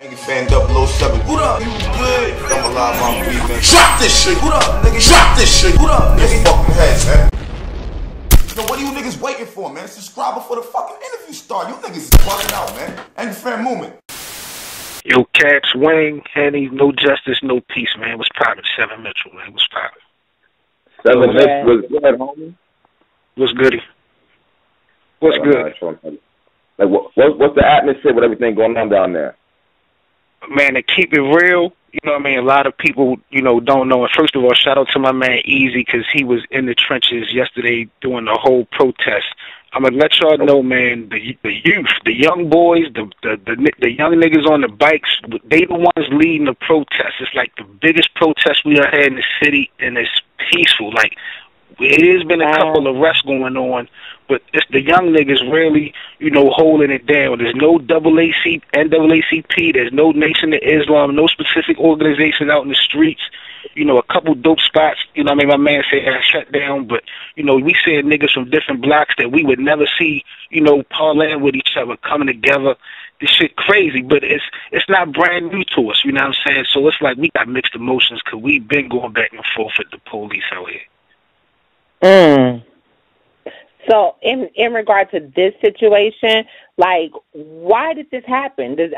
Nigga fan 007. What up? You good? I'm alive, I'm breathing. Drop this shit. What up, nigga? Drop this shit. What up, nigga? Fucking head, man. So what are you niggas waiting for, man? Subscribe before the fucking interview start. You niggas is bugging out, man. Angry fan movement. Yo, Caps, Wayne, Henny, no justice, no peace, man. What's poppin'? 7mitchell, man. What's poppin'? 7mitchell was good, homie. What's goody? What's good? Like, what's the atmosphere with everything going on down there? Man, to keep it real, you know what I mean? A lot of people, don't know. And first of all, shout out to my man Easy, because he was in the trenches yesterday doing the whole protest. I'm going to let y'all know, man, the youth, the young boys, the young niggas on the bikes, they the ones leading the protest. It's like the biggest protest we ever had in the city, and it's peaceful. Like, it has been a couple of arrests going on, but it's the young niggas really, holding it down. There's no NAACP, there's no Nation of Islam, no specific organization out in the streets. A couple dope spots, my man said got shut down, but, we seeing niggas from different blocks that we would never see, parlaying with each other, coming together. This shit crazy, but it's not brand new to us, you know what I'm saying? So it's like we got mixed emotions because we've been going back and forth with the police out here. So in regard to this situation, like, why did this happen? Do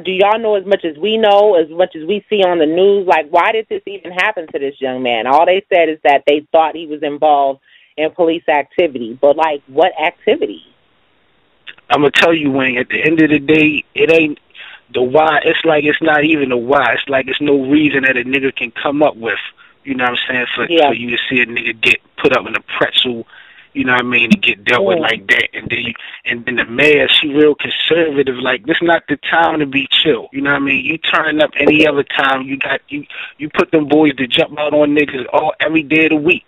y'all know as much as we know, as much as we see on the news? Like, why did this even happen to this young man? All they said is that they thought he was involved in police activity, but like, what activity? I'm gonna tell you, Wayne, at the end of the day, it ain't the why. It's like, it's not even the why. It's like, it's no reason that a nigga can come up with. You know what I'm saying? For you to see a nigga get put up in a pretzel, you know what I mean, to get dealt with like that. And then the mayor, she real conservative. Like, this not the time to be chill. You know what I mean? You turn up any other time, you put them boys to jump out on niggas every day of the week.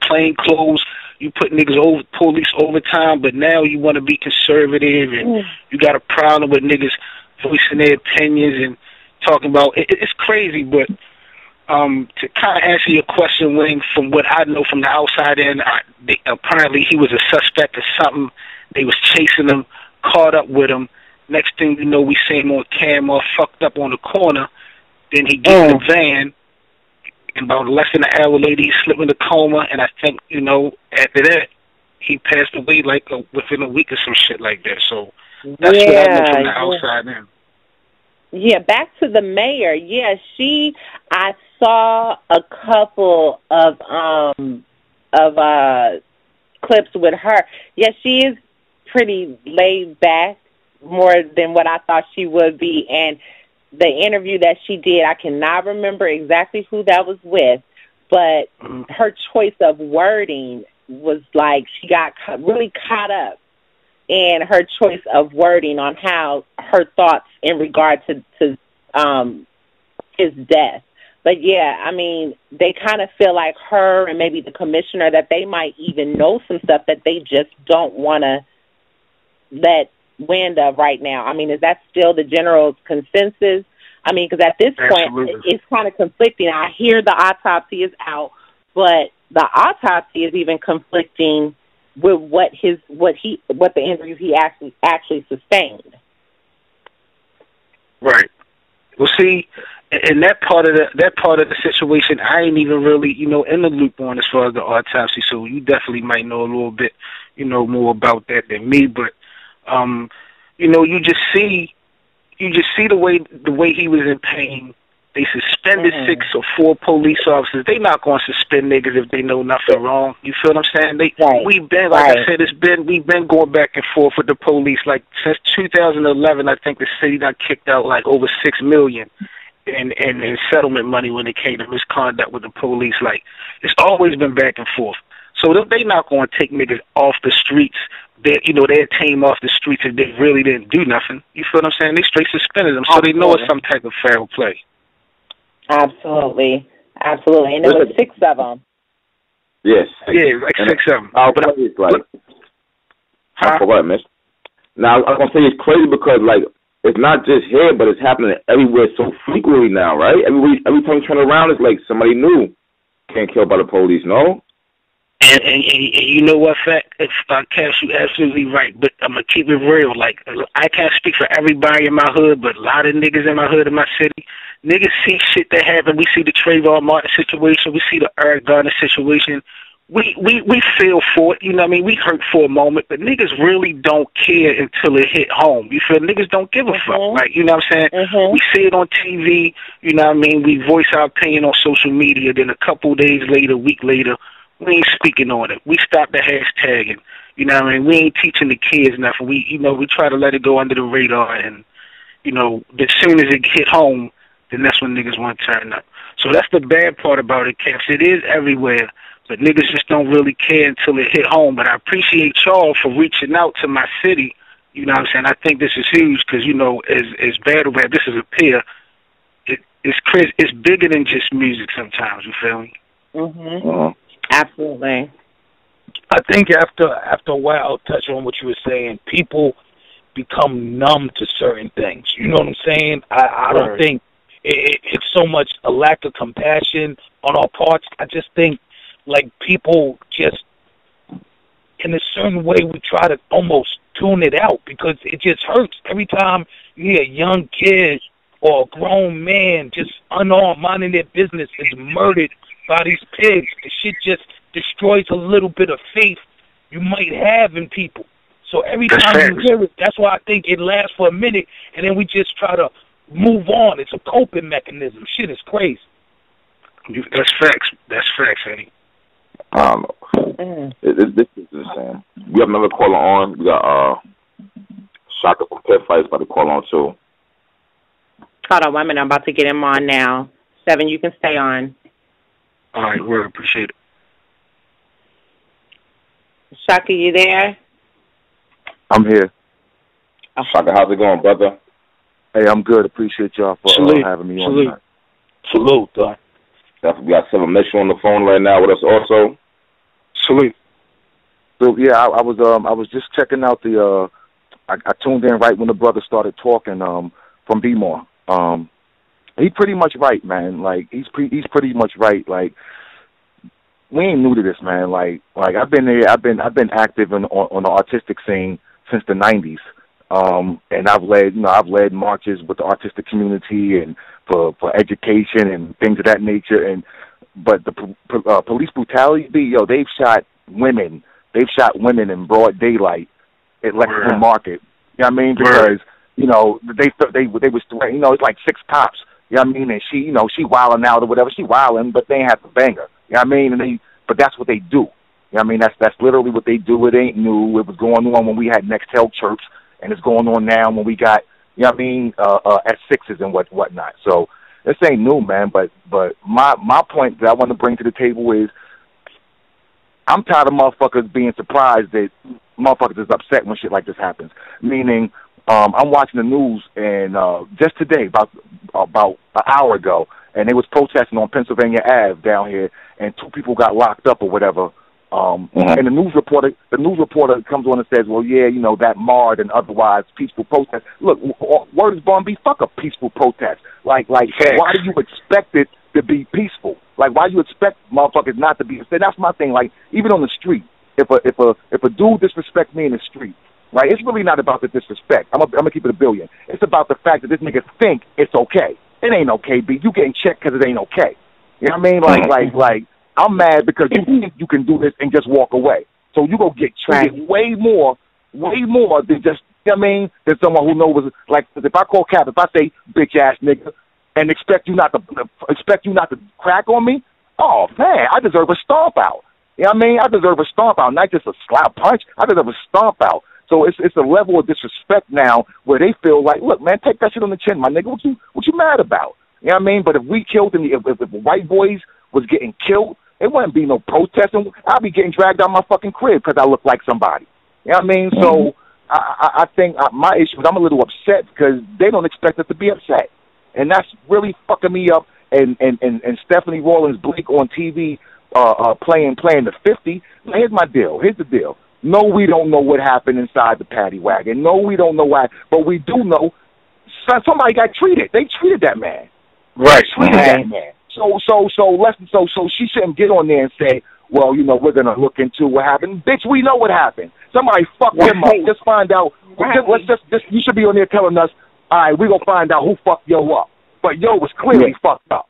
Plain clothes, you put niggas over police overtime, but now you want to be conservative, and you got a problem with niggas voicing their opinions and talking about it's crazy, but to kind of answer your question, Wing, from what I know from the outside in, apparently he was a suspect of something. They was chasing him, caught up with him. Next thing you know, we see him on camera, fucked up on the corner. Then he gets in the van, and about less than an hour later, he slipped in a coma, and I think, after that, he passed away like within a week or some shit like that. So that's what I know from the outside in. Yeah, back to the mayor. Yeah, I saw a couple of clips with her. Yeah, she is pretty laid back, more than what I thought she would be. And the interview that she did, I cannot remember exactly who that was with, but her choice of wording was like, she got really caught up in her choice of wording on how her thoughts in regard to his death. But yeah, I mean, they kind of feel like her and maybe the commissioner, that they might even know some stuff that they just don't want to let wind of right now. I mean, is that still the general consensus? I mean, because at this point, it's kind of conflicting. I hear the autopsy is out, but the autopsy is even conflicting with what the injuries he actually sustained. Right. Well, see, in that part of the situation, I ain't even really, in the loop on as far as the autopsy. So you definitely might know a little bit, more about that than me. But, you just see the way he was in pain. They suspended 6 or 4 police officers. They not going to suspend niggas if they know nothing wrong. You feel what I'm saying? We've been, like I said, we've been going back and forth with the police. Like, since 2011, I think the city got kicked out like over $6 million in settlement money when it came to misconduct with the police. Like, it's always been back and forth. So they not going to take niggas off the streets. They'll tame off the streets if they really didn't do nothing. You feel what I'm saying? They straight suspended them, so they know it's some type of foul play. Absolutely. And there was 6 of them. Yes. Yeah, like 6 of them. It's like, miss. Now, I was going to say it's crazy because, like, it's not just here, but it's happening everywhere so frequently now, right? Every time you turn around, it's like somebody new getting killed by the police, no? And you know what, Cash, you absolutely right. But I'm gonna keep it real. Like, I can't speak for everybody in my hood, but a lot of niggas in my hood, in my city, niggas see shit that happen. We see the Trayvon Martin situation. We see the Eric Garner situation. We feel for it. You know what I mean? We hurt for a moment, but niggas really don't care until it hit home. You feel? Niggas don't give a fuck. Like, you know what I'm saying? We see it on TV. You know what I mean? We voice our opinion on social media. Then a couple days later, a week later, we ain't speaking on it. We stop the hashtagging. You know what I mean? We ain't teaching the kids nothing. We try to let it go under the radar. And, you know, as soon as it hit home, then that's when niggas want to turn up. So that's the bad part about it, Caps. It is everywhere, but niggas just don't really care until it hit home. But I appreciate y'all for reaching out to my city. You know what I'm saying? I think this is huge because, you know, as battle rap, this is a peer. It's bigger than just music sometimes, you feel me? Absolutely. I think after a while, I'll touch on what you were saying, people become numb to certain things. You know what I'm saying? I don't think it's so much a lack of compassion on our parts. I just think, like, people just, in a certain way, we try to almost tune it out because it just hurts. Every time you hear a young kid or a grown man just unarmed, minding their business, is murdered by these pigs, the shit just destroys a little bit of faith you might have in people. So every time you hear it, that's why I think it lasts for a minute, and then we just try to move on. It's a coping mechanism. Shit is crazy. That's facts. That's facts, Eddie. I don't know. This is insane. We have another caller on. We got Shaka from Pitfights about to call on too. Hold on 1 minute. I'm about to get him on now. 7, you can stay on. All right, we appreciate it. Shaka, you there? I'm here. Shaka, how's it going, brother? Hey, I'm good. Appreciate y'all for having me on tonight. Salute, dog. We got 7mitchell on the phone right now with us also. Salute. So yeah, I was just checking out the I tuned in right when the brother started talking from B-More. He pretty much right, man. Like he's pretty much right. Like we ain't new to this, man. Like I've been there. I've been active on the artistic scene since the '90s. And I've led marches with the artistic community and for education and things of that nature. But the police brutality, they've shot women. They've shot women in broad daylight at Lexington Market. You know what I mean? Because they was it's like 6 cops. You know what I mean? And she wilding out or whatever. She wilding, but they ain't have to bang her. You know what I mean? But that's what they do. You know what I mean? That's literally what they do. It ain't new. It was going on when we had Nextel Church, and it's going on now when we got, you know what I mean, at Sixes and whatnot. So this ain't new, man. But my point that I want to bring to the table is I'm tired of motherfuckers being surprised that motherfuckers is upset when shit like this happens. Meaning, I'm watching the news, and just today, about an hour ago, and they was protesting on Pennsylvania Ave down here, and 2 people got locked up or whatever. And the news reporter comes on and says, well, yeah, that marred and otherwise peaceful protest. Look, word is born be fuck a peaceful protest. Like, why do you expect it to be peaceful? Like, why do you expect motherfuckers not to be? That's my thing. Like, even on the street, if a dude disrespects me in the street, right, it's really not about the disrespect. I'm gonna keep it a billion. It's about the fact that this nigga think it's okay. It ain't okay, B. You getting checked because it ain't okay. You know what I mean? Like. I'm mad because you think you can do this and just walk away. So you go get treated way more than just, you know what I mean, than someone who knows, like, if I call Cap, if I say bitch ass nigga and expect you not to crack on me, oh man, I deserve a stomp out. You know what I mean? I deserve a stomp out, not just a slap punch. I deserve a stomp out. So it's a level of disrespect now where they feel like, look, man, take that shit on the chin, my nigga. What you mad about? You know what I mean? But if we killed them, if white boys was getting killed, it wouldn't be no protesting. I'd be getting dragged out my fucking crib because I look like somebody. You know what I mean? So I think my issue is I'm a little upset because they don't expect us to be upset. And that's really fucking me up. And Stephanie Rawlins Blake on TV playing the 50. Here's my deal. Here's the deal. No, we don't know what happened inside the paddy wagon. No, we don't know why. But we do know somebody got treated. They treated that man. Right. They treated that man. So she shouldn't get on there and say, well, you know, we're going to look into what happened. Bitch, we know what happened. Somebody fucked him up. Just find out. Let's just you should be on there telling us, all right, we're going to find out who fucked Yo up. But Yo was clearly fucked up.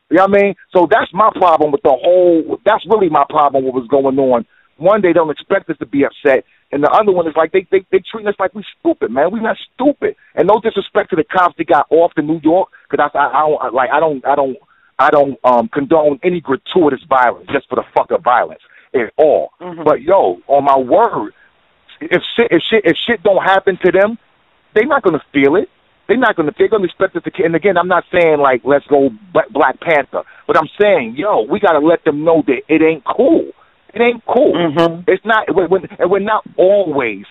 You know what I mean? So that's my problem with the whole, that's really my problem with what's going on. One, they don't expect us to be upset. And the other one is like they treat us like we stupid, man. We're not stupid. And no disrespect to the cops that got off to New York, because I don't condone any gratuitous violence just for the fuck of violence at all. But yo, on my word, if shit don't happen to them, they're not gonna feel it. They're gonna expect us to. And again, I'm not saying like let's go Black Panther, but I'm saying yo, we gotta let them know that it ain't cool. It ain't cool. It's not. We're not always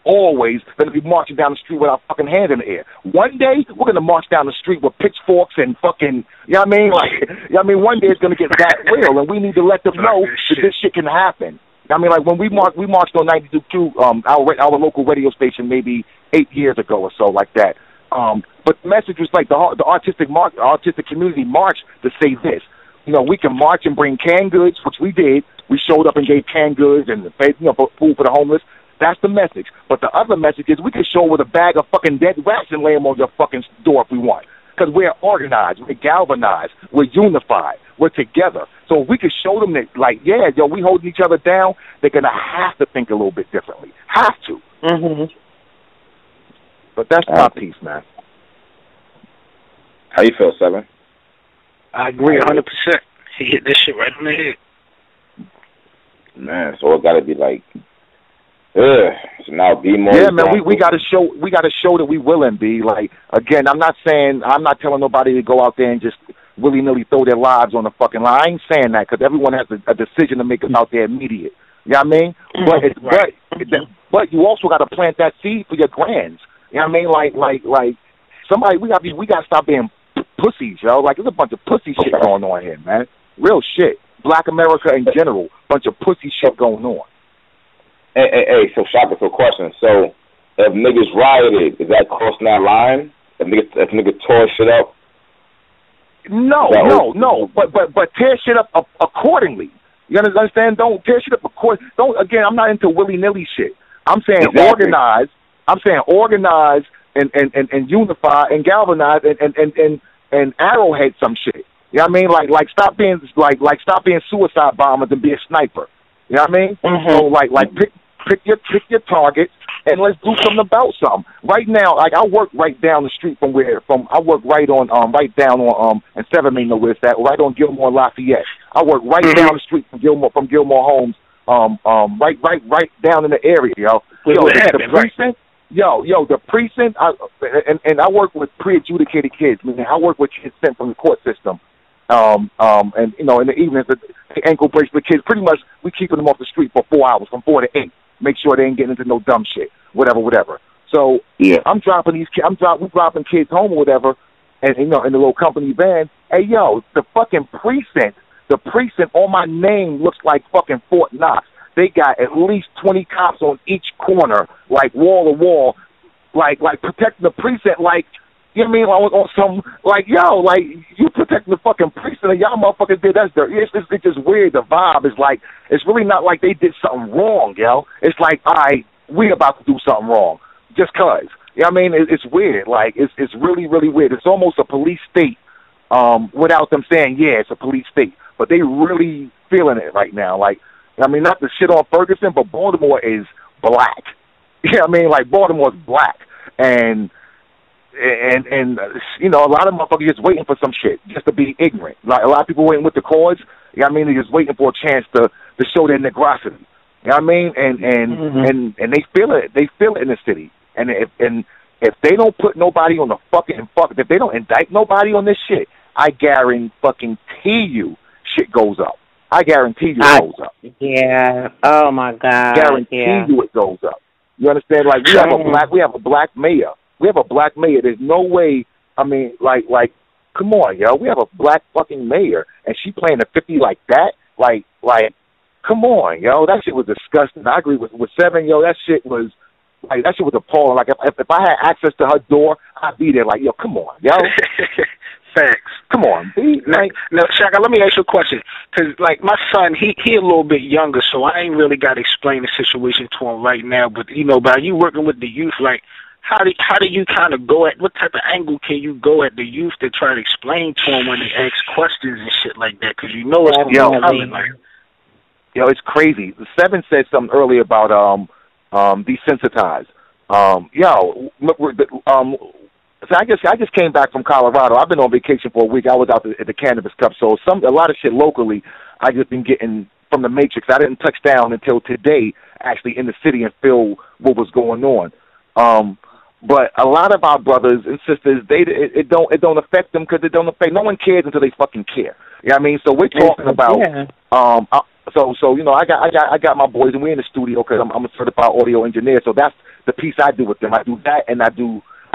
going to be marching down the street with our fucking hands in the air. One day we're going to march down the street with pitchforks and fucking. You know what I mean? Like, you know what I mean? One day it's going to get that real, and we need to let them know that this shit can happen. I mean, like when we marched on 92Q, our local radio station, maybe 8 years ago or so, like that. But the message was like the artistic community marched to say this. You know, we can march and bring canned goods, which we did. We showed up and gave canned goods and food for the homeless. That's the message. But the other message is we can show with a bag of fucking dead rats and lay them on your fucking door if we want. Because we're organized, we're galvanized, we're unified, we're together. So if we can show them that, like, yeah, yo, we holding each other down, they're going to have to think a little bit differently. Have to. But that's my piece, man. How you feel, Seven? I agree 100%. He hit this shit right on the head. Man, so it got to be like, so now be more. Yeah, man, we got to show that we willing. Be like, again, I'm not telling nobody to go out there and just willy nilly throw their lives on the fucking line. I ain't saying that because everyone has a decision to make about their immediate. You know what I mean? But you also got to plant that seed for your grands. You know what I mean? Like somebody, we got to stop being pussies, yo. Like, there's a bunch of pussy shit going on here, man. Real shit. Black America in general, bunch of pussy shit going on. Hey, so Shaka, so question. So, if niggas rioted, is that crossing that line? If niggas tore shit up? No. But tear shit up accordingly. You understand? Don't tear shit up accordingly. Again, I'm not into willy-nilly shit. I'm saying organize. I'm saying organize and unify and galvanize and arrowhead some shit. You know what I mean? Like stop being suicide bombers and be a sniper. You know what I mean? So pick your targets and let's do something about something. Right now, like I work right down the street from I work right down on and 7mitchell know where it's at, right on Gilmore and Lafayette. I work right down the street from Gilmore Homes, right down in the area, yo. The precinct. Yo, the precinct, and I work with pre-adjudicated kids. I mean, I work with kids sent from the court system. And, you know, in the evenings, the ankle bracelet kids, pretty much we keeping them off the street for 4 hours, from 4 to 8. Make sure they ain't getting into no dumb shit, whatever. So, yeah, we're dropping kids home or whatever, and, you know, in the little company van. Hey, yo, the fucking precinct on my name looks like fucking Fort Knox. They got at least 20 cops on each corner, like wall to wall, like protecting the precinct, like, you know what I mean, on some, like, yo, like, you protecting the fucking precinct, and y'all motherfuckers did that. It's just weird. The vibe is like, it's really not like they did something wrong, yo. It's like, all right, we about to do something wrong, just cause. You know what I mean? It's weird. Like, it's really, really weird. It's almost a police state, without them saying, yeah, it's a police state. But they really feeling it right now. Like, I mean, not to shit on Ferguson, but Baltimore is black. You know what I mean? Like, Baltimore's black. And you know, a lot of motherfuckers just waiting for some shit, just to be ignorant. Like, a lot of people waiting with the cords. You know what I mean? They're just waiting for a chance to show their negrosity. You know what I mean? And they feel it. They feel it in the city. And if they don't put nobody on the if they don't indict nobody on this shit, I guarantee you shit goes up. I guarantee you it goes up. Yeah. Oh my God. Guarantee you it goes up. You understand? Like, we have a black mayor. We have a black mayor. There's no way. I mean, like, come on, yo. We have a black fucking mayor, and she playing a 50 like that. Like, come on, yo. That shit was disgusting. I agree with Seven, yo. That shit was appalling. Like, if I had access to her door, I'd be there. Like, yo, come on, yo. Facts. Come on, B. Now, Shaka, let me ask you a question. Because, like, my son, he a little bit younger, so I ain't really got to explain the situation to him right now. But, you know, by you working with the youth, like, how do you kind of go at, what type of angle can you go at the youth to try to explain to them when they ask questions and shit like that? Because you know it's going to be coming. Like, yo, it's crazy. The 7 said something earlier about desensitized. So I just came back from Colorado. I've been on vacation for a week. I was out at the Cannabis Cup, so a lot of shit locally I just been getting from the Matrix. I didn't touch down until today, actually in the city, and feel what was going on. But a lot of our brothers and sisters, it don't affect them because it don't affect. No one cares until they fucking care. You know what I mean? So we're talking about So you know, I got my boys, and we're in the studio because I'm a certified audio engineer. So that's the piece I do with them. I do that, and I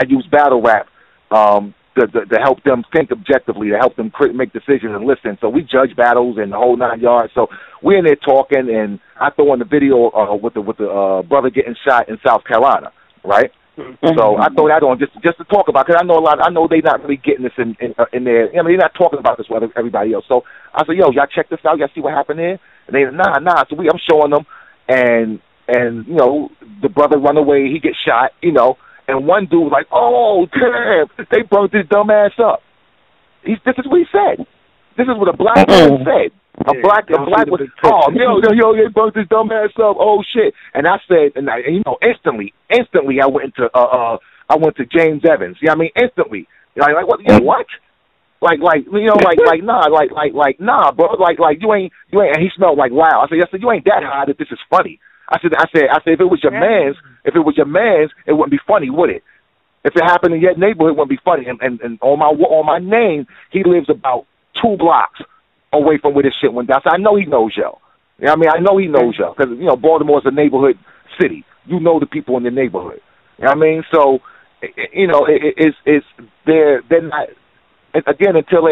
use battle rap to help them think objectively, to help them make decisions and listen. So we judge battles and the whole 9 yards. So we're in there talking, and I throw in the video with the brother getting shot in South Carolina, right? Mm-hmm. So I throw that on just to talk about, because I know they're not really getting this in there. I mean, they're not talking about this with everybody else. So I said, yo, y'all check this out. Y'all see what happened there? And they said, nah. So I'm showing them, and you know, the brother run away. He gets shot, you know. And one dude was like, oh, damn, they burnt his dumb ass up. This is what he said. This is what a black man said. A black was, oh, yo, they burnt his dumb ass up. Oh, shit. And I said, and you know, instantly, I went to James Evans. You know what I mean? Instantly. Like what? You know, what? Like, you know, like, nah, bro. Like, you ain't, and he smelled like loud. I said, you ain't that high that this is funny. I said, if it was your man's, it wouldn't be funny, would it? If it happened in your neighborhood, it wouldn't be funny. And on my name, he lives about 2 blocks away from where this shit went down. So I know he knows yo. You know what I mean? I know he knows yo, because, you know, Baltimore's a neighborhood city. You know the people in the neighborhood. You know what I mean? So, you know, they're not. Again, until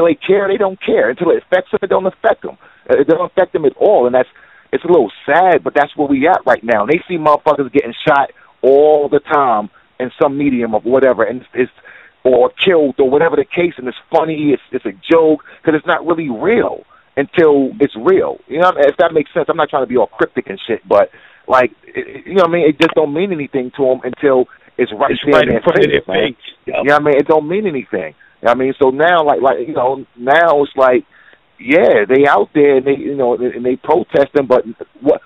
they care, they don't care. Until it affects them, it don't affect them. It don't affect them at all, and it's a little sad, but that's where we at right now. And they see motherfuckers getting shot all the time in some medium of whatever, and or killed or whatever the case, and it's funny, it's a joke, because it's not really real until it's real. You know, if that makes sense. I'm not trying to be all cryptic and shit, but like, you know what I mean? It just don't mean anything to them until it's right there in their face. You know what I mean? It don't mean anything. You know what I mean? So now, like you know, now it's like, yeah, they out there and they, you know, and they protesting, but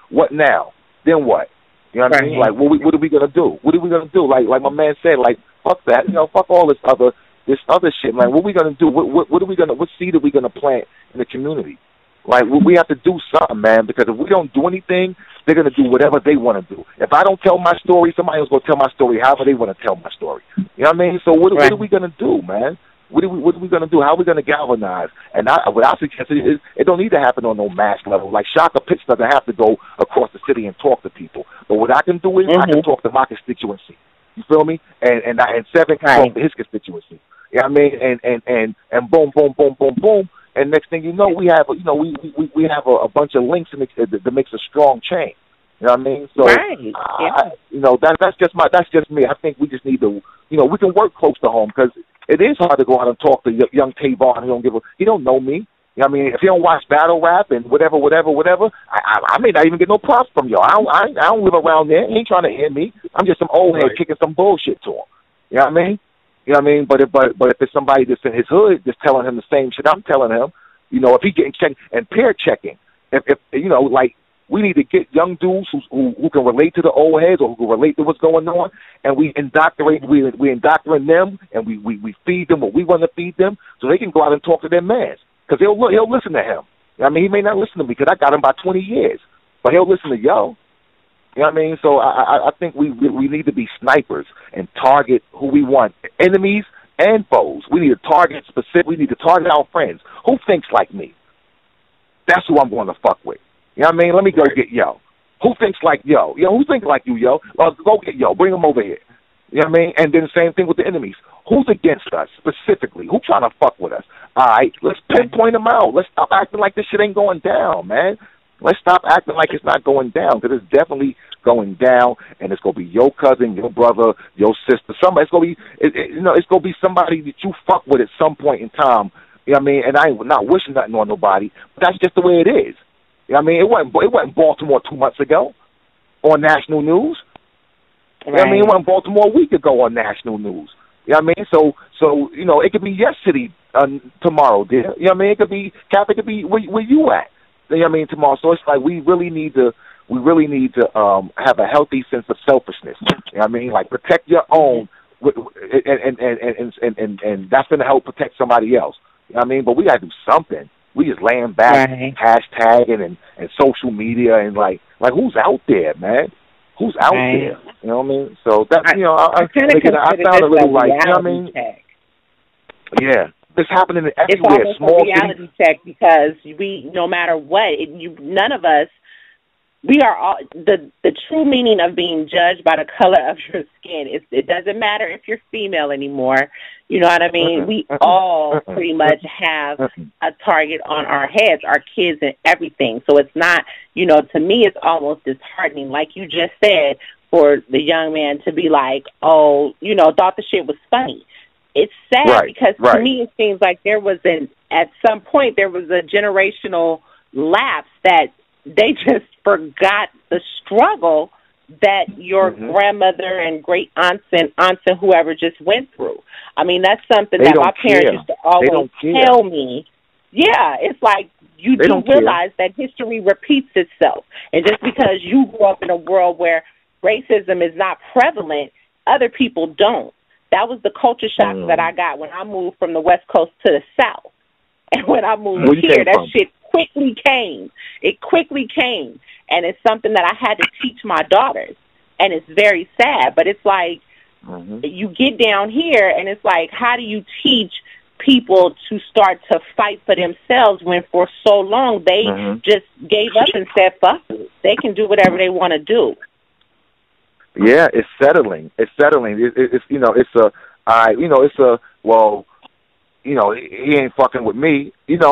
what now? Then what? You know what I mean? Like, what are we gonna do? What are we gonna do? Like my man said, like, fuck that, you know, fuck all this other shit. Like, what are we gonna do? What seed are we gonna plant in the community? Like, we have to do something, man, because if we don't do anything, they're gonna do whatever they want to do. If I don't tell my story, somebody else gonna tell my story however they want to tell my story. You know what I mean? So what are we gonna do, man? What are we going to do? How are we going to galvanize? And what I suggest is it don't need to happen on no mass level. Like Shaka Pitts doesn't have to go across the city and talk to people. But what I can do is I can talk to my constituency. You feel me? And 7 can talk to his constituency. You know what I mean? And boom, boom, boom, boom, boom. And next thing you know, we have we have a bunch of links that makes a strong chain. You know what I mean? So, you know, that's just me. I think we just need to, you know, we can work close to home, because it is hard to go out and talk to young Tavon. He don't know me. You know what I mean? If he don't watch battle rap and whatever, I may not even get no props from y'all. I don't live around there. He ain't trying to hear me. I'm just some old head kicking some bullshit to him. You know what I mean? You know what I mean? But if it's somebody that's in his hood just telling him the same shit I'm telling him, you know, if he getting checked and peer checking, if you know, like, we need to get young dudes who can relate to the old heads or who can relate to what's going on, and we indoctrinate them, and we feed them what we want to feed them, so they can go out and talk to their mans, because he'll listen to him. I mean, he may not listen to me because I got him by 20 years, but he'll listen to yo. You know what I mean? So I think we need to be snipers and target who we want, enemies and foes. We need to target specific. We need to target our friends. Who thinks like me? That's who I'm going to fuck with. You know what I mean? Let me go get yo. Who thinks like yo? Who thinks like you, yo? Go get yo. Bring them over here. You know what I mean? And then the same thing with the enemies. Who's against us specifically? Who trying to fuck with us? All right, let's pinpoint them out. Let's stop acting like this shit ain't going down, man. Let's stop acting like it's not going down, because it's definitely going down, and it's going to be your cousin, your brother, your sister, somebody. It's going to be, it's going to be somebody that you fuck with at some point in time. You know what I mean? And I ain't not wishing nothing on nobody, but that's just the way it is. You know what I mean? It wasn't Baltimore 2 months ago on national news. Right. You know what I mean? It wasn't Baltimore a week ago on national news. You know what I mean? So it could be yesterday, tomorrow, dear. You know what I mean? It could be, Cap, it could be where you at. You know what I mean? Tomorrow. So it's like we really need to have a healthy sense of selfishness. You know what I mean? Like, protect your own, and that's going to help protect somebody else. You know what I mean? But we got to do something. We just laying back, hashtagging and social media, and like who's out there, man? Who's out there? You know what I mean? So that I sound a little like, you know what I mean? Check. Yeah, it's happening everywhere. It's almost a reality check, because we, no matter what, none of us. We are all, the true meaning of being judged by the color of your skin. It doesn't matter if you're female anymore. You know what I mean? We all pretty much have a target on our heads, our kids and everything. So it's not, to me, it's almost disheartening, like you just said, for the young man to be like, oh, thought the shit was funny. It's sad because to me it seems like at some point there was a generational lapse that they just forgot the struggle that your grandmother and great aunts and whoever just went through. I mean, that's something that my parents used to always tell me. Yeah, it's like you do realize that history repeats itself. And just because you grew up in a world where racism is not prevalent, other people don't. That was the culture shock that I got when I moved from the West Coast to the South. And when I moved here, that shit quickly came. It quickly came. And it's something that I had to teach my daughters. And it's very sad. But it's like, you get down here, and it's like, how do you teach people to start to fight for themselves when for so long they just gave up and said, fuck it. They can do whatever they want to do. Yeah, it's settling. It's settling. He ain't fucking with me. It's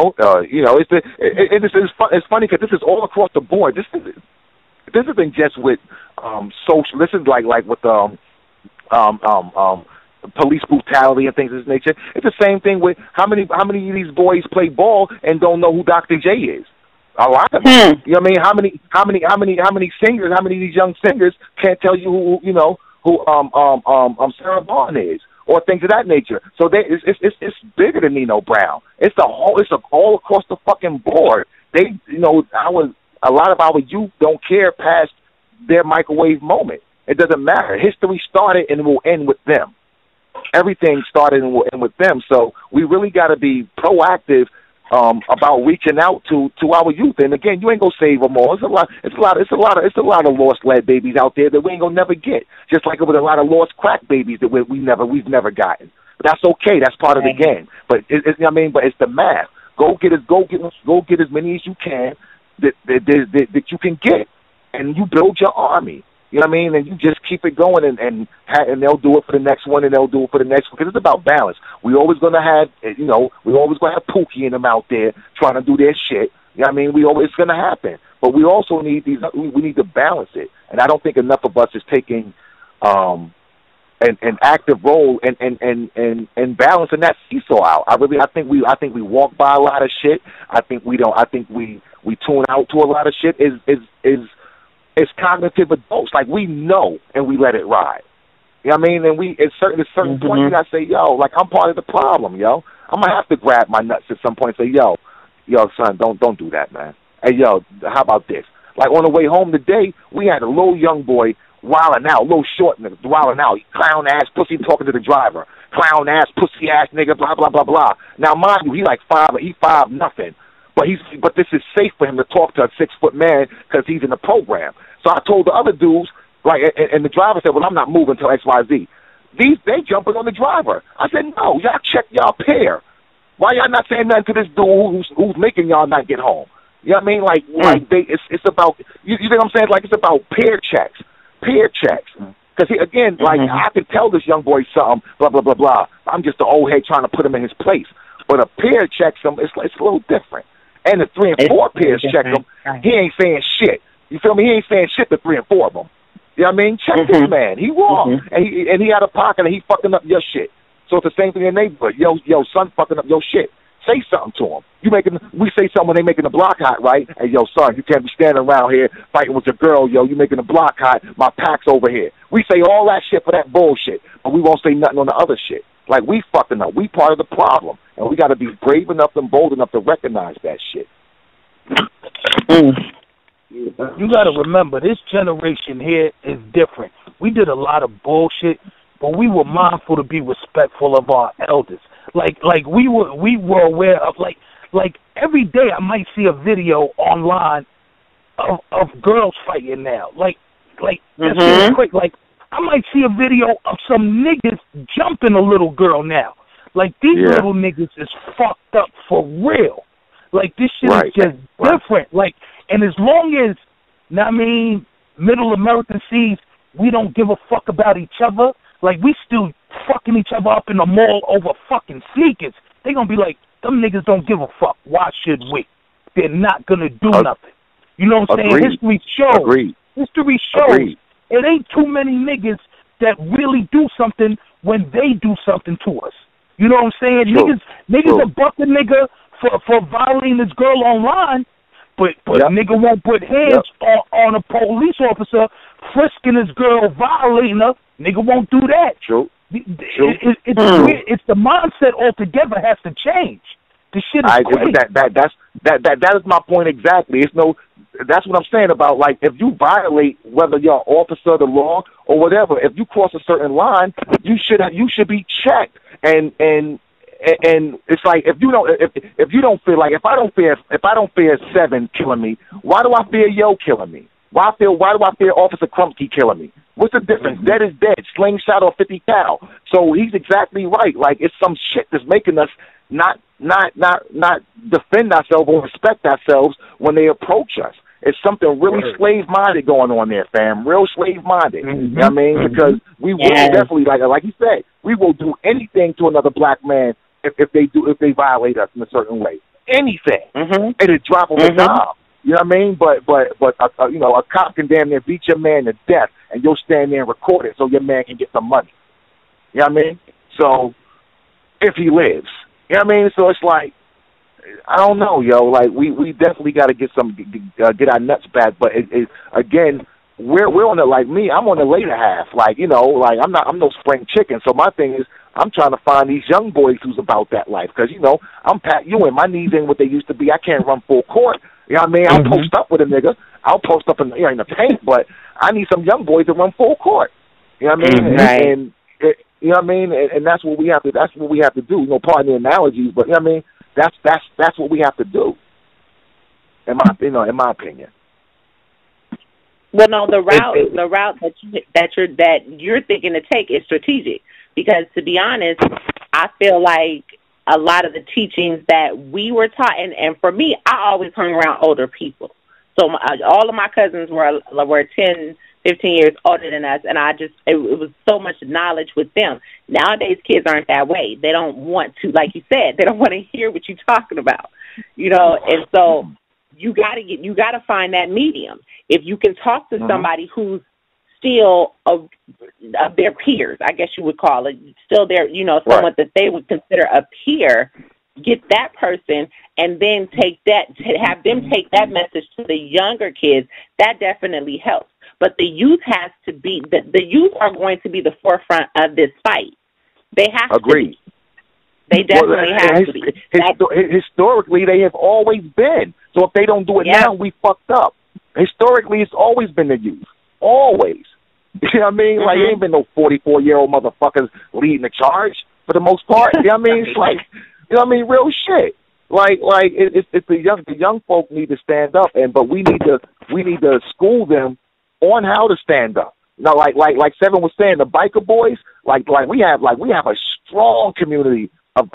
funny because this is all across the board. This isn't just with social. This is like with police brutality and things of this nature. It's the same thing with how many of these boys play ball and don't know who Dr. J is. A lot of them. You know what I mean? How many singers? How many of these young singers can't tell you who Sarah Vaughan is, or things of that nature? So it's bigger than Nino Brown. It's all across the fucking board. A lot of our youth don't care past their microwave moment. It doesn't matter. History started and will end with them. Everything started and will end with them. So we really got to be proactive about reaching out to our youth. And again, you ain't gonna save them all. It's a lot of lost lead babies out there that we ain't gonna never get. Just like it was a lot of lost crack babies that we've never gotten. But that's okay. That's part of the game. But but it's the math. Go get as many as you can that you can get, and you build your army. You know what I mean? And you just keep it going, and they'll do it for the next one, and they'll do it for the next one, because it's about balance. We always gonna have, we always gonna have Pookie and them out there trying to do their shit. You know what I mean? It's gonna happen, but we also need we need to balance it, and I don't think enough of us is taking an active role and balancing that seesaw out. I think we walk by a lot of shit. I think we tune out to a lot of shit. It's cognitive adults. Like, we know and we let it ride. You know what I mean? And at certain points, you gotta say, yo, like, I'm part of the problem, yo. I'm gonna have to grab my nuts at some point and say, yo, son, don't do that, man. Hey, yo, how about this? Like, on the way home today, we had a little young boy wilding out, a little short nigga wilding out, clown ass pussy talking to the driver, clown ass pussy ass nigga, blah blah blah blah. Now, mind you, he 5'0". But this is safe for him to talk to a 6-foot man because he's in the program. So I told the other dudes, like, and the driver said, well, I'm not moving until XYZ. They jumping on the driver. I said, no, y'all check y'all pair. Why y'all not saying nothing to this dude who's making y'all not get home? You know what I mean? It's about, you know what I'm saying? Like, it's about pair checks. Because I can tell this young boy something, blah, blah, blah, blah. I'm just the old head trying to put him in his place. But a pair checks him, it's a little different. and the 3 and 4 peers check him, he ain't saying shit. You feel me? He ain't saying shit to 3 and 4 of them. You know what I mean? Check this man. He wrong. And he out of pocket and he fucking up your shit. So it's the same thing in the neighborhood. Yo, son fucking up your shit. Say something to him. We say something when they making the block hot, right? Hey, yo, son, you can't be standing around here fighting with your girl, yo. You making the block hot. My pack's over here. We say all that shit for that bullshit, but we won't say nothing on the other shit. Like, we fucking up. We part of the problem. And we got to be brave enough and bold enough to recognize that shit. You got to remember, this generation here is different. We did a lot of bullshit, but we were mindful to be respectful of our elders. Like we were aware of, like every day I might see a video online of girls fighting now. Like that's really quick. Like, I might see a video of some niggas jumping a little girl now. Like, these little niggas is fucked up for real. Like, this shit is just different. Like, and as long as, I mean, middle America sees we don't give a fuck about each other, like, we still fucking each other up in the mall over fucking sneakers, they gonna be like, them niggas don't give a fuck. Why should we? They're not gonna do nothing. You know what I'm saying? History shows. History shows. It ain't too many niggas that really do something when they do something to us. You know what I'm saying? Niggas will buck a nigga for violating this girl online, but nigga won't put hands on a police officer frisking this girl, violating her. Nigga won't do that. It's the mindset altogether has to change. This shit is crazy. That is my point exactly. That's what I'm saying about, like, if you violate, whether you're an officer of the law or whatever, if you cross a certain line, you should be checked. And it's like, if you don't feel like, if I don't fear 7 killing me, why do I fear Yo killing me? Why do I fear Officer Krumsky killing me? What's the difference? Dead is dead. Slingshot or 50 cal. So he's exactly right. Like, it's some shit that's making us not defend ourselves or respect ourselves when they approach us. It's something really slave-minded going on there, fam. Real slave-minded. You know what I mean? Because we will definitely, like you said, we will do anything to another black man if they violate us in a certain way. Anything. It'll drop on the dime. You know what I mean? But a cop can damn near beat your man to death, and you'll stand there and record it so your man can get some money. You know what I mean? So, if he lives. You know what I mean? So it's like, I don't know, yo. Like, we definitely got to get our nuts back. But again, we're on the, like me, I'm on the later half. Like, you know, like I'm no spring chicken. So my thing is, I'm trying to find these young boys who's about that life. Because, you know, I'm Pat Ewing. My knees ain't what they used to be. I can't run full court. You know what I mean? I'll post up with a nigga. I'll post up in the paint, but I need some young boys to run full court. You know what I mean? And you know what I mean? And that's what we have to. That's what we have to do. You know, pardon the analogies, but you know what I mean? That's what we have to do. In my opinion. Well, no, the route that you're thinking to take is strategic, because, to be honest, I feel like a lot of the teachings that we were taught, and for me, I always hung around older people. So all of my cousins were 10, 15 years older than us, and it was so much knowledge with them. Nowadays, kids aren't that way. They don't want to, like you said, they don't want to hear what you're talking about, you know. And so you got to find that medium. If you can talk to somebody who's still of their peers, I guess you would call it, still their, you know, someone that they would consider a peer, get that person and then have them take that message to the younger kids. That definitely helps. But the youth has to be, the youth are going to be the forefront of this fight. They have to be. They definitely have to be. Historically, they have always been. So if they don't do it now, we fucked up. Historically, it's always been the youth. Always. You know what I mean? Like, ain't been no 44-year-old motherfuckers leading the charge for the most part. You know what I mean? It's like, you know what I mean? Real shit. Like it's the young folk need to stand up, but we need to school them on how to stand up. Now, like 7 was saying, the biker boys, like we have a strong community of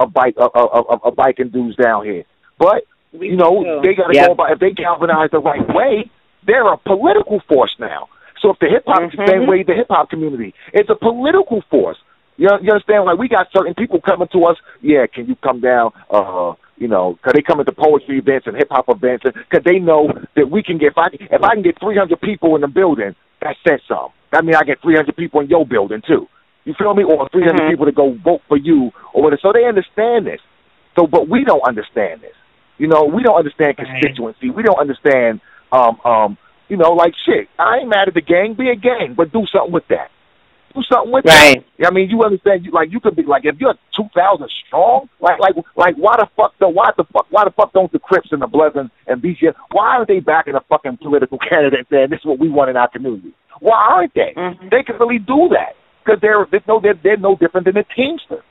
biking dudes down here. But you know, they got to go about, if they galvanize the right way, they're a political force now. So if the hip hop the same way, the hip hop community, it's a political force. You understand? Like, we got certain people coming to us. Yeah, can you come down? You know, because they come into poetry events and hip-hop events, because they know that we can get, if I can get 300 people in the building, that says something. That means I get 300 people in your building, too. You feel me? Or 300 people to go vote for you, or whatever. So they understand this. So, but we don't understand this. You know, we don't understand constituency. We don't understand, you know, like, shit, I ain't mad at the gang. Be a gang, but do something with that. Do something with that. I mean, you understand? You could be like, if you're 2,000 strong, like, why the fuck don't the Crips and the Bloods and BGS, why aren't they backing a fucking political candidate saying this is what we want in our community? Why aren't they? They can really do that because they're no different than the Teamsters.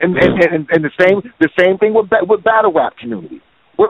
And the same thing with battle rap community. We're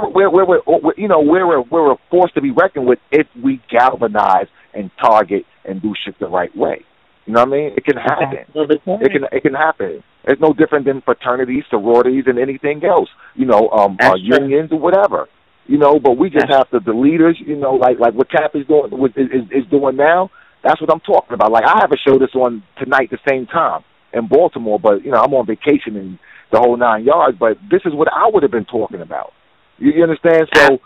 a force to be reckoned with if we galvanize and target and do shit the right way. You know what I mean? It can happen. It can happen. It's no different than fraternities, sororities, and anything else. You know, unions or whatever. You know, but we just have to, the leaders. You know, like what Cap is doing is doing now. That's what I'm talking about. Like I have a show that's on tonight, the same time in Baltimore, but you know I'm on vacation and the whole 9 yards. But this is what I would have been talking about. You understand? So,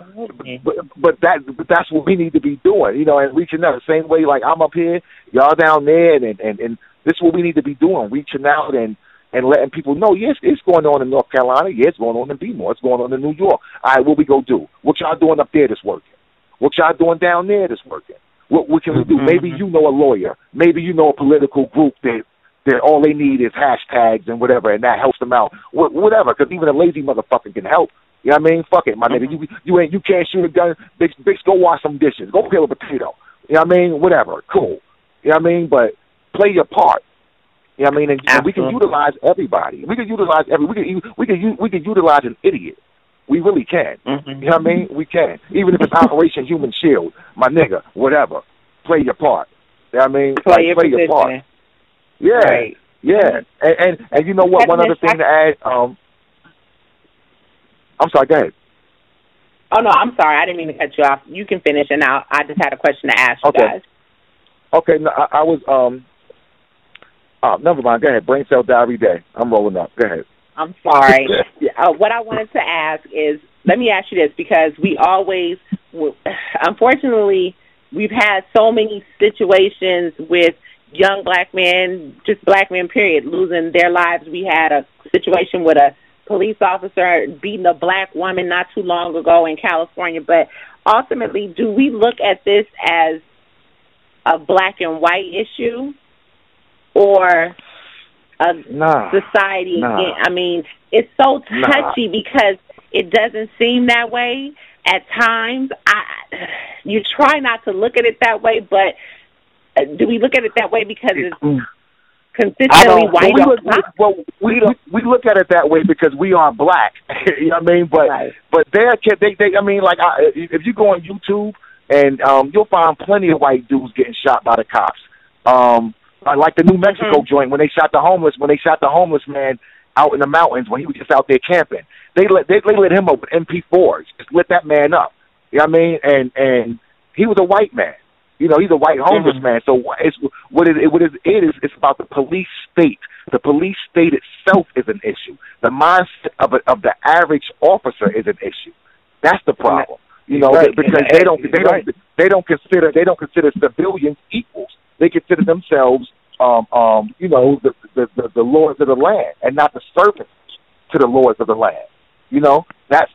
but that's what we need to be doing, you know, and reaching out the same way. Like I'm up here, y'all down there, and this is what we need to be doing, reaching out and letting people know. Yes, it's going on in North Carolina. Yes, it's going on in Baltimore. It's going on in New York. All right, what we go do? What y'all doing up there that's working? What y'all doing down there that's working? What can we do? Maybe you know a lawyer. Maybe you know a political group that all they need is hashtags and whatever, and that helps them out. Whatever, because even a lazy motherfucker can help. You know what I mean? Fuck it, my nigga. You can't shoot a gun. Bitch, go wash some dishes. Go peel a potato. You know what I mean? Whatever. Cool. You know what I mean? But play your part. You know what I mean? And we can utilize everybody. We can utilize we can utilize an idiot. We really can. You know what I mean? We can. Even if it's Operation Human Shield, my nigga, whatever. Play your part. You know what I mean? Play your part. Yeah. Right. Yeah. And you know what? One other thing to add, I'm sorry, go ahead. Oh, no, I'm sorry. I didn't mean to cut you off. You can finish, and I just had a question to ask you guys. Okay, no, I was, never mind. Go ahead. Brain cell diary day. I'm rolling up. Go ahead. I'm sorry. What I wanted to ask is, let me ask you this, because we always, unfortunately, we've had so many situations with young black men, just black men, period, losing their lives. We had a situation with a police officer beating a black woman not too long ago in California. But ultimately, do we look at this as a black and white issue or a society? I mean, it's so touchy because it doesn't seem that way at times. You try not to look at it that way, but do we look at it that way because it's consistently white? We look at it that way because we are black. You know what I mean? But I mean, like, if you go on YouTube and you'll find plenty of white dudes getting shot by the cops. Like the New Mexico joint when they shot the homeless man out in the mountains when he was just out there camping. They lit him up with MP4s. Just lit that man up. You know what I mean? And he was a white man. You know, he's a white homeless man. So it's about the police state. The police state itself is an issue. The mindset of the average officer is an issue. That's the problem. You know, because they don't consider civilians equals. They consider themselves you know, the lords of the land and not the servants to the lords of the land. You know, that's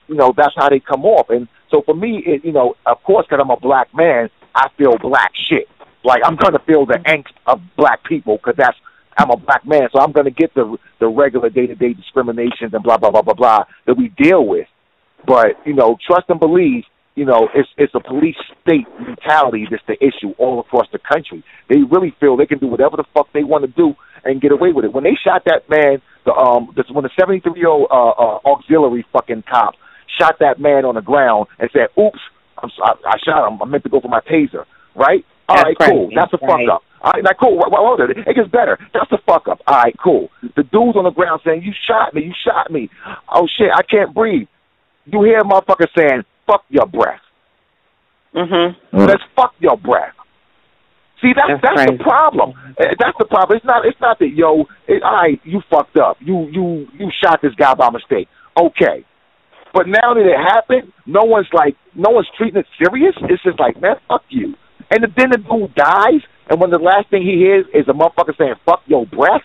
you know, that's how they come off. And so for me, you know, of course, because I'm a black man, I feel black shit. Like, I'm going to feel the angst of black people because I'm a black man, so I'm going to get the regular day-to-day discriminations and blah, blah, blah, blah, blah that we deal with. But, you know, trust and believe, you know, it's a police state mentality that's the issue all across the country. They really feel they can do whatever the fuck they want to do and get away with it. When they shot that man, when the 73-year-old auxiliary fucking cop shot that man on the ground and said, oops, I shot him. I meant to go for my taser, right? All right, cool. That's a fuck up. All right, like, cool. Hold on. It gets better. That's the fuck up. All right, cool. The dude's on the ground saying, you shot me. Oh, shit, I can't breathe. You hear a motherfucker saying, fuck your breath. Let's fuck your breath. See, that's the problem. That's the problem. It's not that, yo, all right, you fucked up. You shot this guy by mistake. Okay. But now that it happened, no one's treating it serious. It's just like, man, fuck you. And then the dude dies, and when the last thing he hears is a motherfucker saying, fuck your breath.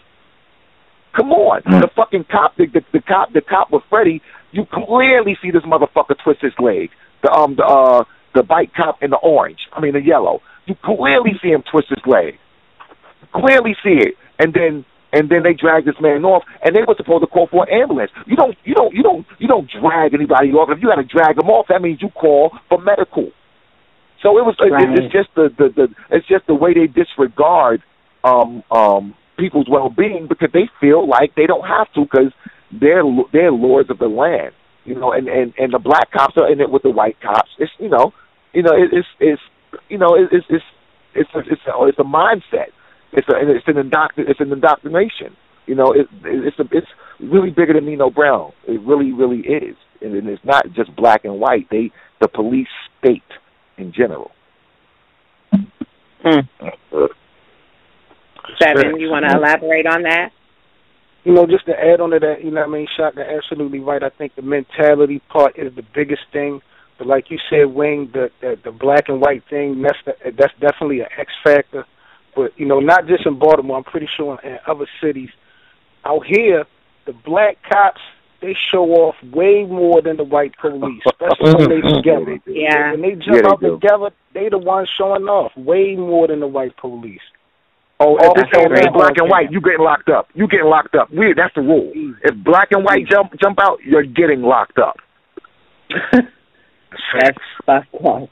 Come on. The fucking cop, the cop with Freddie, you clearly see this motherfucker twist his leg. The bike cop in the yellow. You clearly see him twist his leg. Clearly see it. And then they drag this man off, and they were supposed to call for an ambulance. You don't drag anybody off. If you got to drag them off, that means you call for medical. So it's just the way they disregard people's well-being, because they feel like they don't have to, because they're lords of the land, you know. And the black cops are in it with the white cops. It's a mindset. It's an indoctrination. You know, it's really bigger than Nino Brown. It really, really is, and it's not just black and white. The police state in general. Seven, you want to elaborate on that? You know, just to add on to that, you know what I mean, Shaka, absolutely right. I think the mentality part is the biggest thing. But like you said, Wayne, the black and white thing, that's definitely an X factor. But, you know, not just in Baltimore, I'm pretty sure in other cities. Out here, the black cops, they show off way more than the white police, especially when they together. Yeah. When they jump out together, they the ones showing off way more than the white police. Oh, if it's black and white, you getting locked up. You getting locked up. That's the rule. If black and white jump out, you're getting locked up. That's one.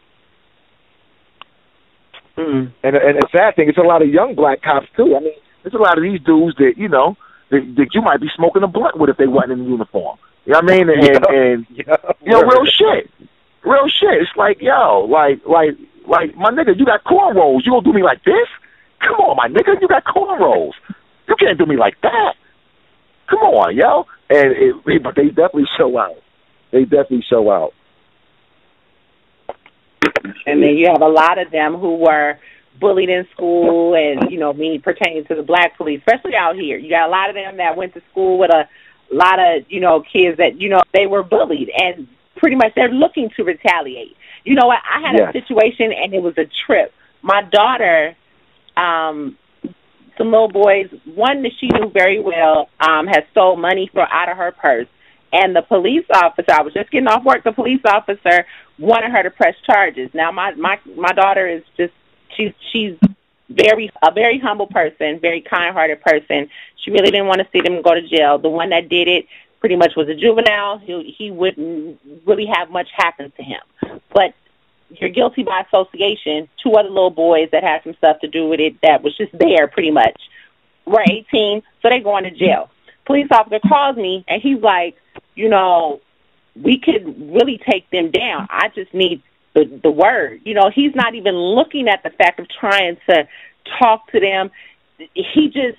And the sad thing, it's a lot of young black cops too. I mean, there's a lot of these dudes that, you know, that you might be smoking a blunt with if they wasn't in uniform. You know what I mean? And you know, real shit. It's like, yo, like my nigga, you got cornrows. You gonna do me like this? Come on, my nigga, you got cornrows. You can't do me like that. Come on, yo. But they definitely show out. And then you have a lot of them who were bullied in school, and, you know, me pertaining to the black police, especially out here. You got a lot of them that went to school with a lot of, you know, kids that, you know, they were bullied, and pretty much they're looking to retaliate. You know what? I had a situation, and it was a trip. My daughter, some little boys, one that she knew very well, had stole money out of her purse. And the police officer, I was just getting off work, the police officer wanted her to press charges. Now, my daughter is just, she's a very humble person, very kind-hearted person. She really didn't want to see them go to jail. The one that did it pretty much was a juvenile. He wouldn't really have much happen to him. But you're guilty by association. Two other little boys that had some stuff to do with it that was just there pretty much were 18, so they're going to jail. Police officer calls me, and he's like, you know, we could really take them down. I just need the word. You know, he's not even looking at the fact of trying to talk to them. He just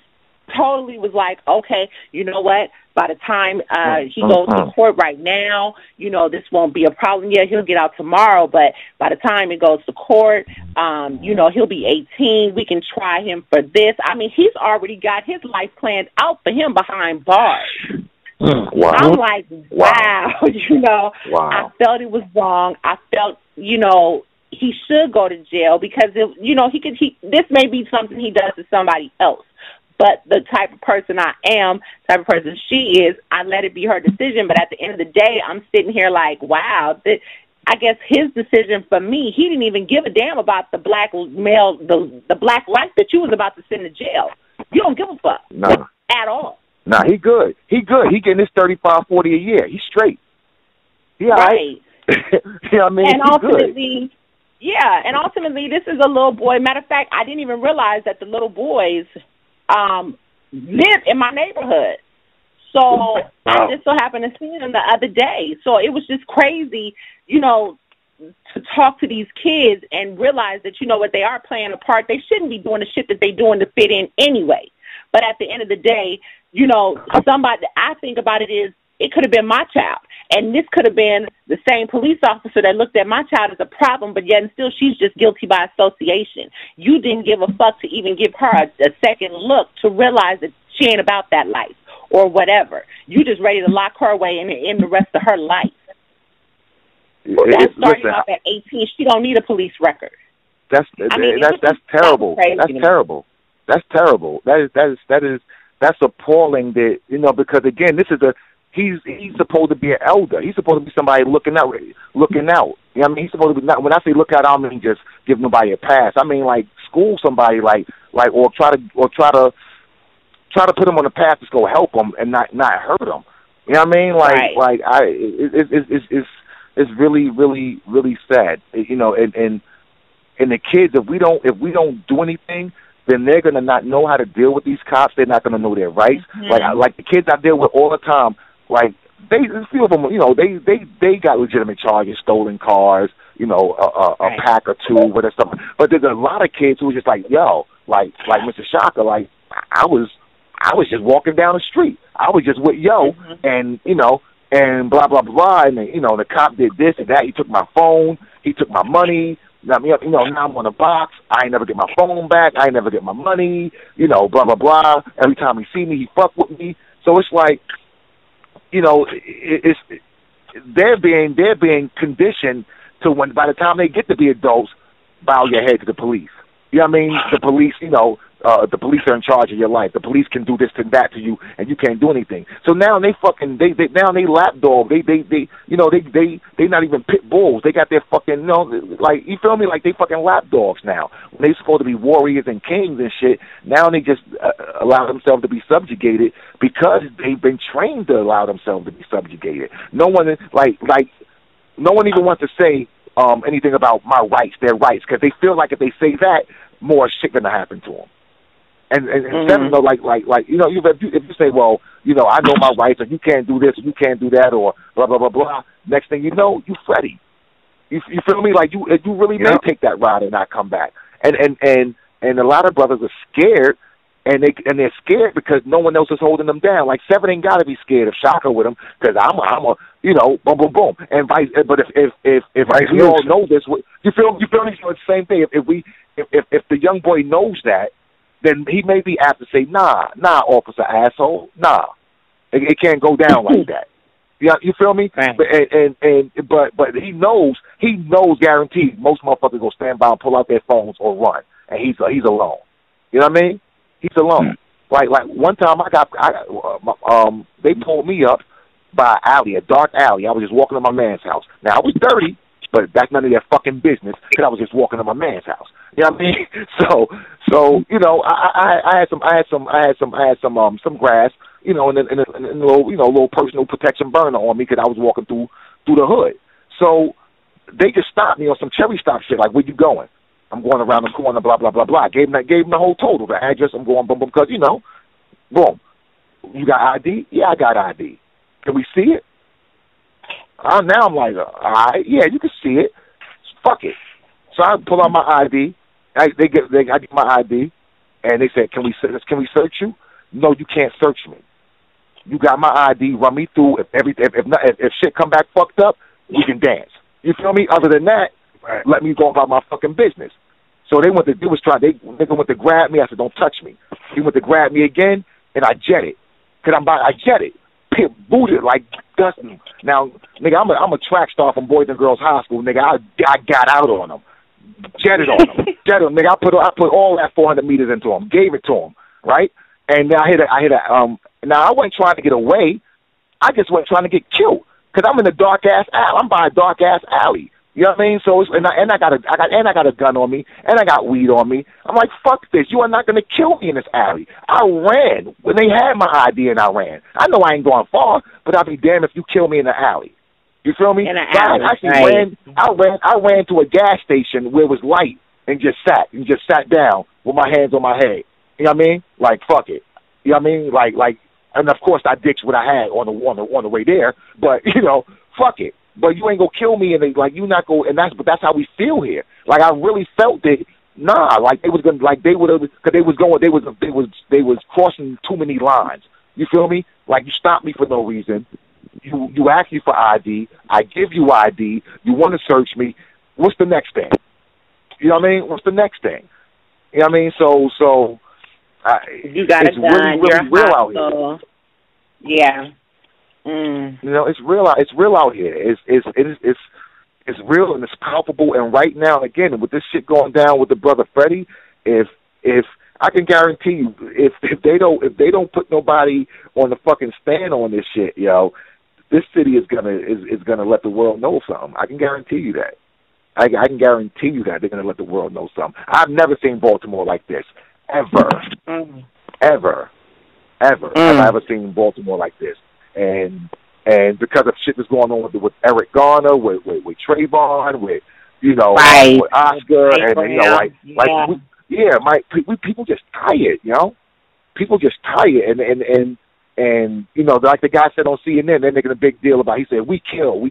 totally was like, okay, you know what? By the time he goes to court right now, you know, this won't be a problem. Yeah, he'll get out tomorrow, but by the time it goes to court, you know, he'll be 18. We can try him for this. I mean, he's already got his life planned out for him behind bars. Wow. I'm like, wow, you know, I felt it was wrong. I felt, you know, he should go to jail because, you know, this may be something he does to somebody else. But the type of person I am, type of person she is, I let it be her decision. But at the end of the day, I'm sitting here like, wow, I guess his decision for me, he didn't even give a damn about the black male, the black life that you was about to send to jail. You don't give a fuck at all. Nah, he good. He getting his $35, $40 a year. He's straight. He all right. You know what I mean? And ultimately, and ultimately, this is a little boy. Matter of fact, I didn't even realize that the little boys live in my neighborhood. So I just so happened to see them the other day. So it was just crazy, you know, to talk to these kids and realize that, you know what, they are playing a part. They shouldn't be doing the shit that they're doing to fit in anyway. But at the end of the day, you know, I think about it is, it could have been my child. And this could have been the same police officer that looked at my child as a problem, but yet and still she's just guilty by association. You didn't give a fuck to even give her a second look to realize that she ain't about that life or whatever. You just ready to lock her away and end the rest of her life. That's starting off at 18. She don't need a police record. That's terrible. That's terrible. That's terrible. That's appalling. That, you know, because again, this is he's supposed to be an elder. He's supposed to be somebody looking out. You know what I mean? He's supposed to be not, when I say look out, I don't mean just give nobody a pass. I mean like school somebody like or try to put them on a path that's gonna help them and not hurt them. You know what I mean? It's really, really, really sad. You know, and the kids, if we don't do anything, then they're gonna not know how to deal with these cops. They're not gonna know their rights. Mm-hmm. Like the kids I deal with all the time. Like a few of them, you know, they got legitimate charges, stolen cars, you know, a pack or two, whatever stuff. But there's a lot of kids who are just like, yo, like Mr. Shaka, like I was just walking down the street. I was just with yo, and you know, and blah blah blah, and you know, the cop did this and that. He took my phone. He took my money. Now, you know, now I'm on a box. I ain't never get my phone back. I ain't never get my money. You know, blah blah blah. Every time he see me, he fuck with me. So it's like, you know, they're being conditioned to when by the time they get to be adults, bow your head to the police. You know what I mean? The police, you know, the police are in charge of your life. The police can do this and that to you, and you can't do anything. So now they lapdog. They not even pit bulls. They got their fucking, you know, like, you feel me? Like they fucking lapdogs now. When they supposed to be warriors and kings and shit, now they just allow themselves to be subjugated because they've been trained to allow themselves to be subjugated. No one no one even wants to say anything about my rights, their rights, because they feel like if they say that, more shit gonna happen to them. And instead of, like, you know, if you say, well, you know, I know my rights, or you can't do this, or you can't do that, or blah blah blah blah. Next thing you know, you Freddie. You feel me? Like you really may take that ride and not come back. And a lot of brothers are scared, and they're scared because no one else is holding them down. Like 7 ain't gotta be scared of Shaka with him, because I'm a you know, boom boom boom. And but if we all know this, you feel me? So it's the same thing. If the young boy knows that, then he may be apt to say, nah, officer asshole, nah. It can't go down like that. You feel me? Right. But he knows guaranteed most motherfuckers go stand by and pull out their phones or run, and he's alone. You know what I mean? He's alone. Like one time they pulled me up by an alley, a dark alley. I was just walking to my man's house. Now I was dirty, but that's none of their fucking business, because I was just walking to my man's house. You know what I mean? So you know, I had some grass, you know, and a little personal protection burner on me, because I was walking through the hood. So they just stopped me on some cherry stop shit, like, where you going? I'm going around the corner, blah blah blah blah. I gave them the whole total, the address. I'm going boom boom, because, you know, boom. You got ID? Yeah, I got ID. Can we see it? Now I'm like, all right, yeah, you can see it. Fuck it. So I pull out my ID. I get my ID, and they said, can we search you? No, you can't search me. You got my ID. Run me through. If shit come back fucked up, we can dance. You feel me? Other than that, let me go about my fucking business. So they went to grab me. I said, don't touch me. He went to grab me again, and I jetted. I jetted. Pit booted like Dustin. Now, nigga, I'm a track star from Boys and Girls High School, nigga. I got out on him. Jetted on him. Jetted him, nigga. I put all that 400 meters into him. Gave it to him, right? And then I hit a now I wasn't trying to get away. I just wasn't trying to get killed, because I'm in a dark ass alley. I'm by a dark ass alley. You know what I mean? So I got a gun on me, and I got weed on me. I'm like, fuck this. You are not gonna kill me in this alley. I ran when they had my ID, and I ran. I know I ain't going far, but I'll be damned if you kill me in the alley. You feel me? In an alley, I actually ran to a gas station where it was light, and just sat down with my hands on my head. You know what I mean? Like, fuck it. You know what I mean? Like, and of course I ditched what I had on the way there. But, you know, fuck it. But you ain't gonna kill me, and that's how we feel here. Like, I really felt that, like they was crossing too many lines. You feel me? Like, you stopped me for no reason. You ask me for ID. I give you ID. You want to search me. What's the next thing? You know what I mean? What's the next thing? You know what I mean? So you got it's it done. really real out here. Yeah. You know, it's real out here. It's real and it's palpable. And right now, again, with this shit going down with the brother Freddie, if I can guarantee you, if they don't put nobody on the fucking stand on this shit, yo, this city is gonna let the world know something. I can guarantee you that. I can guarantee you that they're gonna let the world know something. I've never seen Baltimore like this, ever, ever. Have I ever seen Baltimore like this? And because of shit that's going on with Eric Garner, with Trayvon, with with Oscar, and people just tired, you know. People just tired, and like the guy said on CNN, they're making a big deal about. He said, "We kill."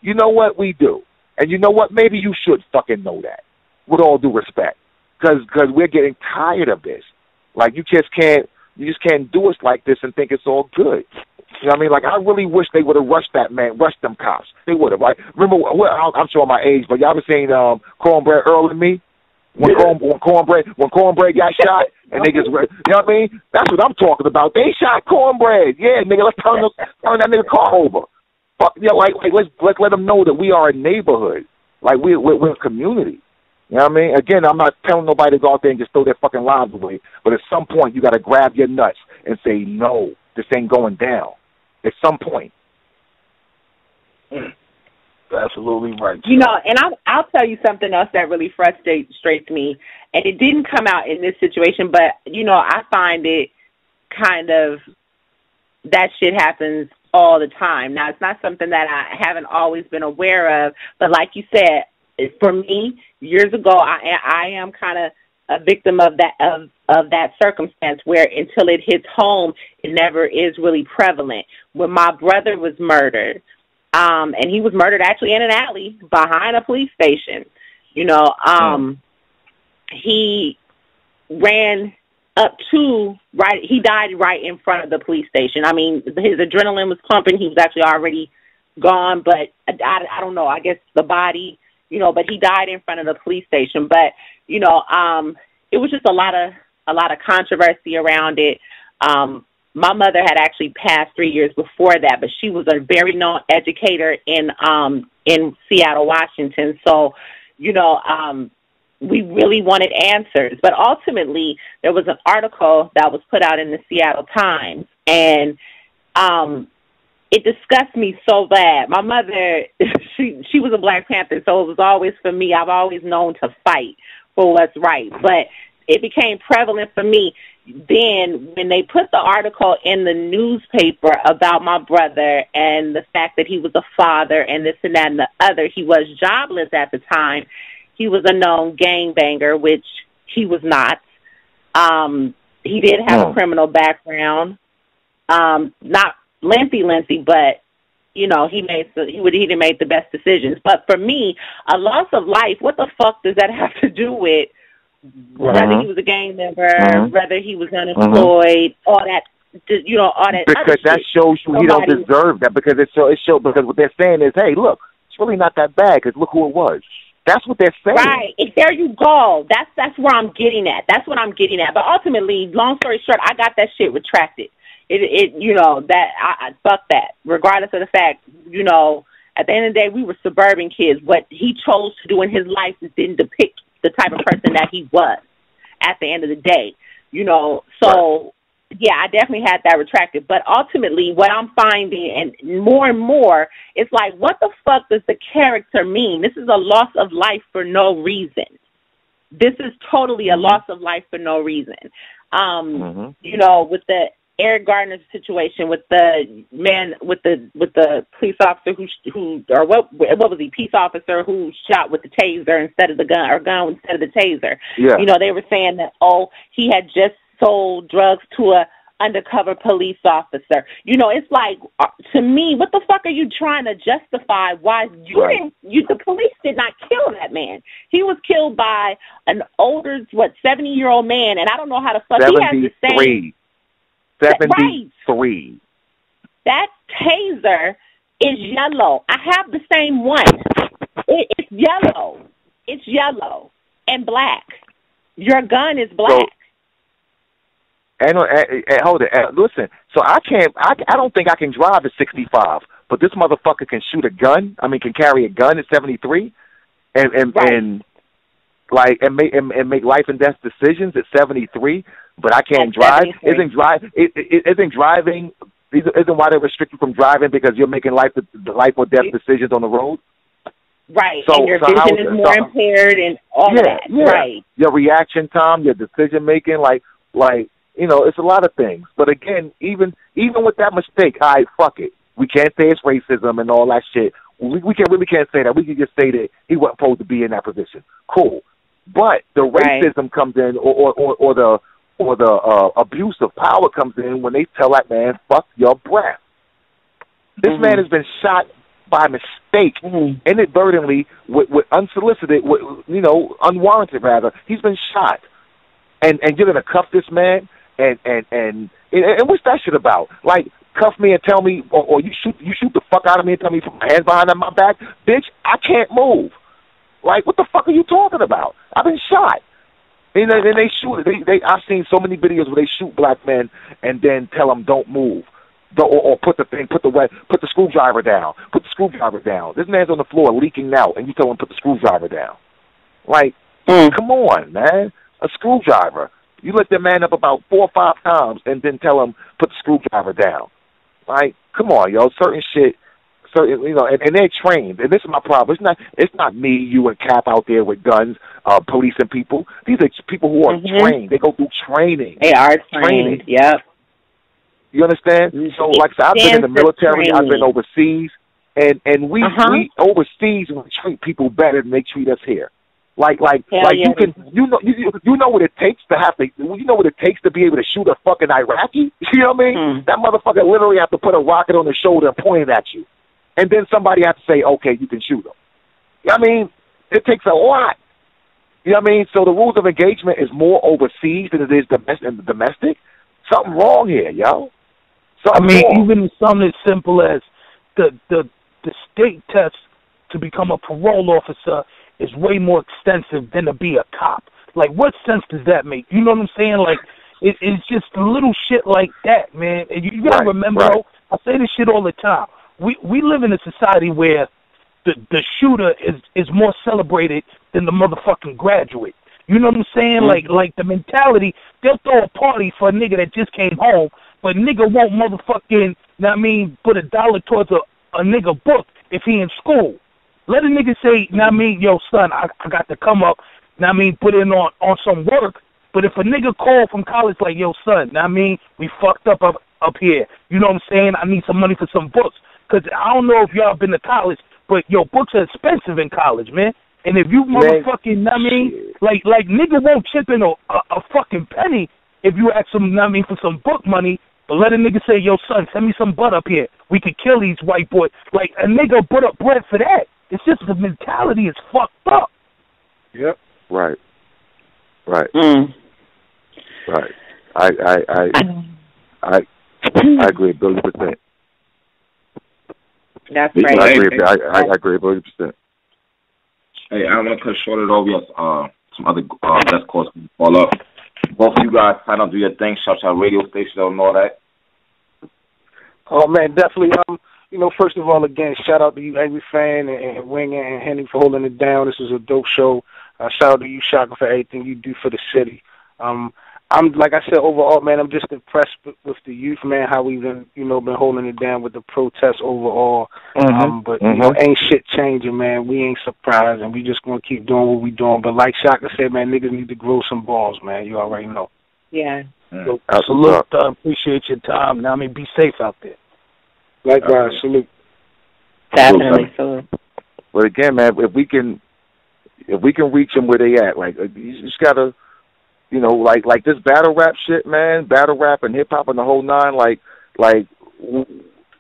You know what? We do, and you know what? Maybe you should fucking know that, with all due respect, because we're getting tired of this. Like you just can't do us like this and think it's all good. You know what I mean? Like, I really wish they would have rushed that man, rushed them cops. They would have, right? Remember, I'm showing my age, but y'all ever seen Cornbread Earl and Me? When Cornbread got shot, and they just, you know what I mean? That's what I'm talking about. They shot Cornbread. Yeah, nigga, let's turn that nigga car over. Fuck, yeah, like let's let them know that we are a neighborhood. Like, we're a community. You know what I mean? Again, I'm not telling nobody to go out there and just throw their fucking lives away. But at some point, you got to grab your nuts and say, no, this ain't going down. At some point. Absolutely right. You know, and I'll tell you something else that really frustrates me. And it didn't come out in this situation, but, I find it kind of, that shit happens all the time. Now, it's not something that I haven't always been aware of, but like you said, for me, years ago, I am kind of a victim of that circumstance where until it hits home, it never is really prevalent. When my brother was murdered, and he was murdered actually in an alley behind a police station, he ran up to, he died right in front of the police station. I mean, his adrenaline was pumping. He was actually already gone, but I don't know, I guess the body, but he died in front of the police station. But, it was just a lot of controversy around it. My mother had actually passed 3 years before that, but she was a very known educator in Seattle, Washington. So, we really wanted answers. But ultimately, there was an article that was put out in the Seattle Times, and it disgusted me so bad. My mother, she was a Black Panther, so it was always, for me, I've always known to fight for what's right. But it became prevalent for me then when they put the article in the newspaper about my brother and the fact that he was a father and this and that and the other. He was jobless at the time. He was a known gangbanger, which he was not. He did have a criminal background, not lengthy, but he didn't make the best decisions. But for me, a loss of life, what the fuck does that have to do with whether he was a gang member, whether he was unemployed, all that, all that. Because that shows you he don't deserve that. Because it shows because what they're saying is, hey, look, it's really not that bad. Because look who it was. That's what they're saying. Right. There you go. That's where I'm getting at. That's what I'm getting at. But ultimately, long story short, I got that shit retracted. Fuck that. Regardless of the fact, at the end of the day, we were suburban kids. What he chose to do in his life didn't depict the type of person that he was at the end of the day, So, yeah, I definitely had that retracted. But ultimately, what I'm finding, and more, it's like, what the fuck does the character mean? This is a loss of life for no reason. This is totally a loss of life for no reason. With the Eric Garner's situation, with the man, with the police officer what was he? Peace officer who shot with the taser instead of the gun, or gun instead of the taser. Yeah. They were saying that he had just sold drugs to a undercover police officer. It's like, to me, what the fuck are you trying to justify? Why the police did not kill that man. He was killed by an older 70-year-old man, and I don't know how the fuck he has the same. 73. that taser is yellow. I have the same one. It's yellow. It's yellow and black. Your gun is black. So, and hold it. Listen, so I don't think I can drive at 65, but this motherfucker can shoot a gun. I mean, can carry a gun at 73, and make life and death decisions at 73. But I can't drive. Isn't driving? Isn't why they restrict you from driving because you're making life or death decisions on the road? Right, so, and your vision is more impaired and all that. Yeah. Right. Your reaction time, your decision making, like it's a lot of things. But again, even with that mistake, all right, fuck it. We can't say it's racism and all that shit. We really can't say that. We can just say that he wasn't supposed to be in that position. Cool. But the racism comes in, or the abuse of power comes in when they tell that man, fuck your breath. This man has been shot by mistake, inadvertently, with unsolicited, unwarranted rather. He's been shot, and you're gonna cuff this man, and what's that shit about? Like, cuff me and tell me, or you shoot the fuck out of me and tell me to put my hands behind my back, bitch. I can't move. Like, what the fuck are you talking about? I've been shot. And they shoot. I've seen so many videos where they shoot black men and then tell them don't move. Or put the screwdriver down. Put the screwdriver down. This man's on the floor leaking out, and you tell him put the screwdriver down. Like, come on, man. A screwdriver. You let the man up about 4 or 5 times, and then tell him put the screwdriver down. Like, come on, yo. Certain shit. And they're trained. And this is my problem. It's not me, you, and Cap out there with guns, policing people. These are people who are trained. They go through training. They are trained. Yep. You understand? So, like I said, I've been in the military. I've been overseas, and we overseas we treat people better than they treat us here. You know what it takes to be able to shoot a fucking Iraqi. You know what I mean? That motherfucker literally have to put a rocket on the shoulder and point it at you, and then somebody has to say, okay, you can shoot him. You know what I mean? It takes a lot. You know what I mean? So the rules of engagement is more overseas than it is domestic. Something wrong here, yo. Even something as simple as the state test to become a parole officer is way more extensive than to be a cop. Like, what sense does that make? You know what I'm saying? Like, it's just little shit like that, man. And you gotta remember, though, I say this shit all the time. We live in a society where the shooter is more celebrated than the motherfucking graduate. You know what I'm saying? Like the mentality, they'll throw a party for a nigga that just came home, but nigga won't motherfucking, put $1 towards a nigga book if he in school. Let a nigga say, yo, son, I got to come up, put in on some work. But if a nigga call from college like, yo, son, we fucked up here. You know what I'm saying? I need some money for some books. Because I don't know if y'all been to college, but, yo, books are expensive in college, man. And if you motherfucking, like nigga won't chip in a fucking penny if you ask him, for some book money. But let a nigga say, yo, son, send me some butt up here. We could kill these white boys. Like, a nigga put up bread for that. It's just the mentality is fucked up. Yep. Right. Right. I agree 1,000,000%. That's right. I agree 1,000,000%. Hey, I want to cut short it over. We have some other guest calls can follow up. Both of you guys sign up, do your thing, shout out radio station and all that. Oh man, definitely. First of all, again, shout out to you, Angry Fan, and Wing and Henny for holding it down. This is a dope show. Shout out to you, Shaka, for everything you do for the city. I'm like I said, overall, man, I'm just impressed with the youth, man, how we've been, been holding it down with the protests overall. But ain't shit changing, man. We ain't surprised, and we just gonna keep doing what we doing. But like Shaka said, man, niggas need to grow some balls, man. You already know. Yeah. So, salute. Appreciate your time. Be safe out there. Likewise, salute. Definitely salute. But again, man, if we can reach them where they at, like you just gotta. Like this battle rap shit, man, battle rap and hip hop and the whole nine, like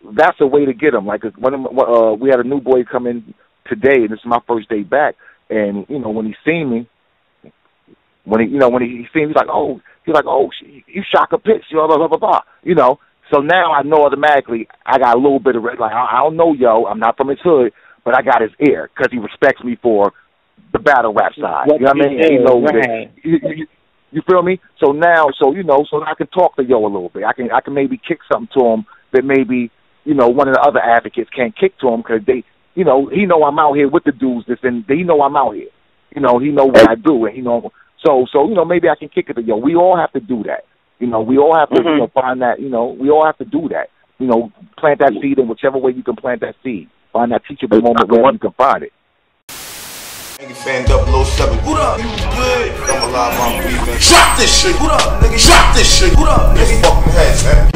that's a way to get them. Like we had a new boy come in today, and this is my first day back, and when he seen me, when he seen me, he's like, oh, you Shaka Pitts, blah blah blah blah blah, So now I know automatically I got a little bit of like I don't know, yo. I'm not from his hood, but I got his ear because he respects me for the battle rap side. You know what I mean? And he knows that. You feel me? So now, so I can talk to yo a little bit. I can maybe kick something to him that maybe one of the other advocates can't kick to him because they, he know I'm out here with the dudes. And he know I'm out here. He know what I do, and So maybe I can kick it to yo. We all have to do that. We all have to find that. We all have to do that. Plant that seed in whichever way you can plant that seed. Find that teachable moment where you can find it. Fan 007. What up? You good? I'm alive, I'm breathing. Drop this shit. What up, nigga? Drop this shit. What up, nigga? Fucking heads, man.